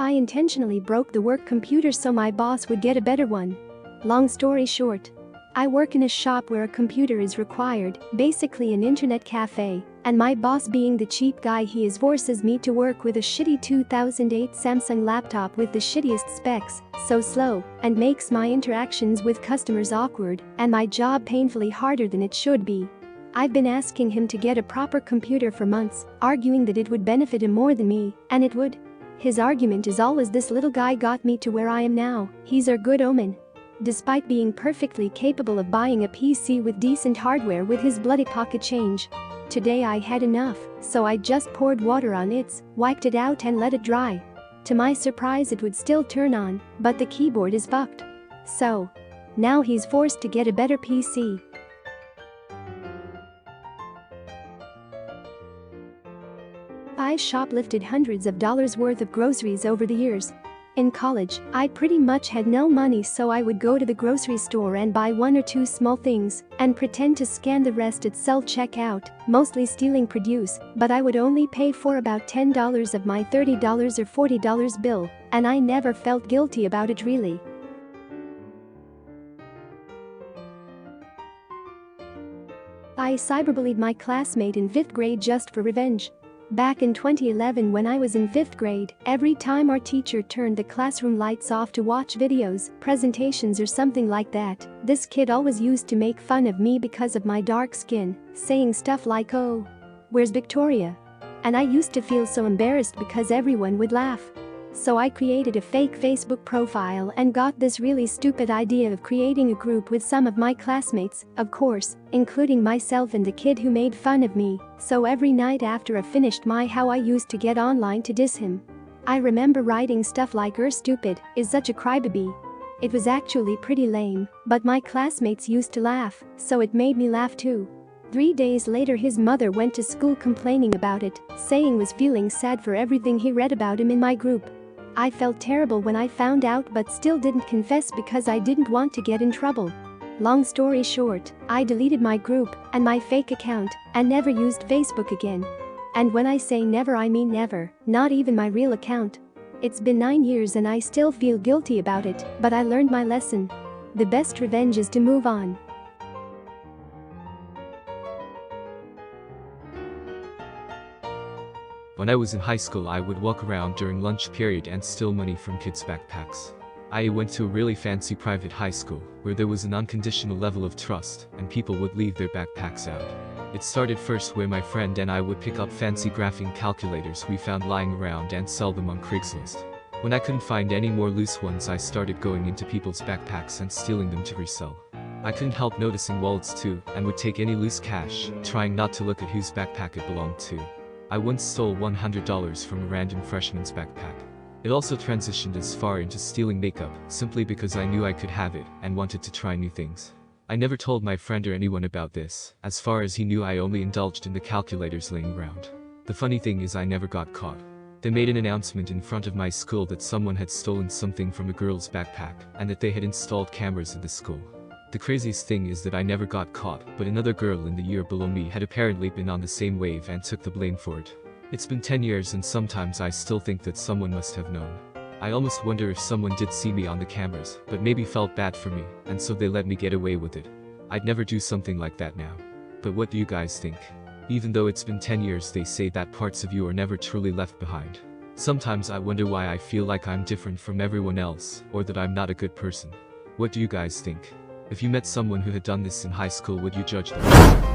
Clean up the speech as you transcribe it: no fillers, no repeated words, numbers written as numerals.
I intentionally broke the work computer so my boss would get a better one. Long story short, I work in a shop where a computer is required, basically an internet cafe, and my boss, being the cheap guy he is, forces me to work with a shitty 2008 Samsung laptop with the shittiest specs, so slow, and makes my interactions with customers awkward and my job painfully harder than it should be. I've been asking him to get a proper computer for months, arguing that it would benefit him more than me, and it would. His argument is always, this little guy got me to where I am now, he's our good omen. Despite being perfectly capable of buying a PC with decent hardware with his bloody pocket change. Today I had enough, so I just poured water on it, wiped it out and let it dry. To my surprise it would still turn on, but the keyboard is fucked. So, now he's forced to get a better PC. I shoplifted hundreds of dollars worth of groceries over the years. In college, I pretty much had no money, so I would go to the grocery store and buy one or two small things and pretend to scan the rest at self-checkout, mostly stealing produce, but I would only pay for about $10 of my $30 or $40 bill, and I never felt guilty about it really. I cyberbullied my classmate in 5th grade just for revenge. Back in 2011, when I was in 5th grade, every time our teacher turned the classroom lights off to watch videos, presentations or something like that, this kid always used to make fun of me because of my dark skin, saying stuff like, "Oh, where's Victoria?" And I used to feel so embarrassed because everyone would laugh. So I created a fake Facebook profile and got this really stupid idea of creating a group with some of my classmates, of course, including myself and the kid who made fun of me, so every night after I finished how I used to get online to diss him. I remember writing stuff like, stupid, is such a crybaby." It was actually pretty lame, but my classmates used to laugh, so it made me laugh too. 3 days later his mother went to school complaining about it, saying was feeling sad for everything he read about him in my group. I felt terrible when I found out but still didn't confess because I didn't want to get in trouble. Long story short, I deleted my group and my fake account and never used Facebook again. And when I say never, I mean never, not even my real account. It's been 9 years and I still feel guilty about it, but I learned my lesson. The best revenge is to move on. When I was in high school, I would walk around during lunch period and steal money from kids' backpacks. I went to a really fancy private high school, where there was an unconditional level of trust, and people would leave their backpacks out. It started first where my friend and I would pick up fancy graphing calculators we found lying around and sell them on Craigslist. When I couldn't find any more loose ones, I started going into people's backpacks and stealing them to resell. I couldn't help noticing wallets too, and would take any loose cash, trying not to look at whose backpack it belonged to. I once stole $100 from a random freshman's backpack. It also transitioned as far into stealing makeup, simply because I knew I could have it and wanted to try new things. I never told my friend or anyone about this. As far as he knew, I only indulged in the calculators laying around. The funny thing is, I never got caught. They made an announcement in front of my school that someone had stolen something from a girl's backpack and that they had installed cameras at the school. The craziest thing is that I never got caught, but another girl in the year below me had apparently been on the same wave and took the blame for it. It's been 10 years and sometimes I still think that someone must have known. I almost wonder if someone did see me on the cameras, but maybe felt bad for me, and so they let me get away with it. I'd never do something like that now. But what do you guys think? Even though it's been 10 years, they say that parts of you are never truly left behind. Sometimes I wonder why I feel like I'm different from everyone else, or that I'm not a good person. What do you guys think? If you met someone who had done this in high school, would you judge them?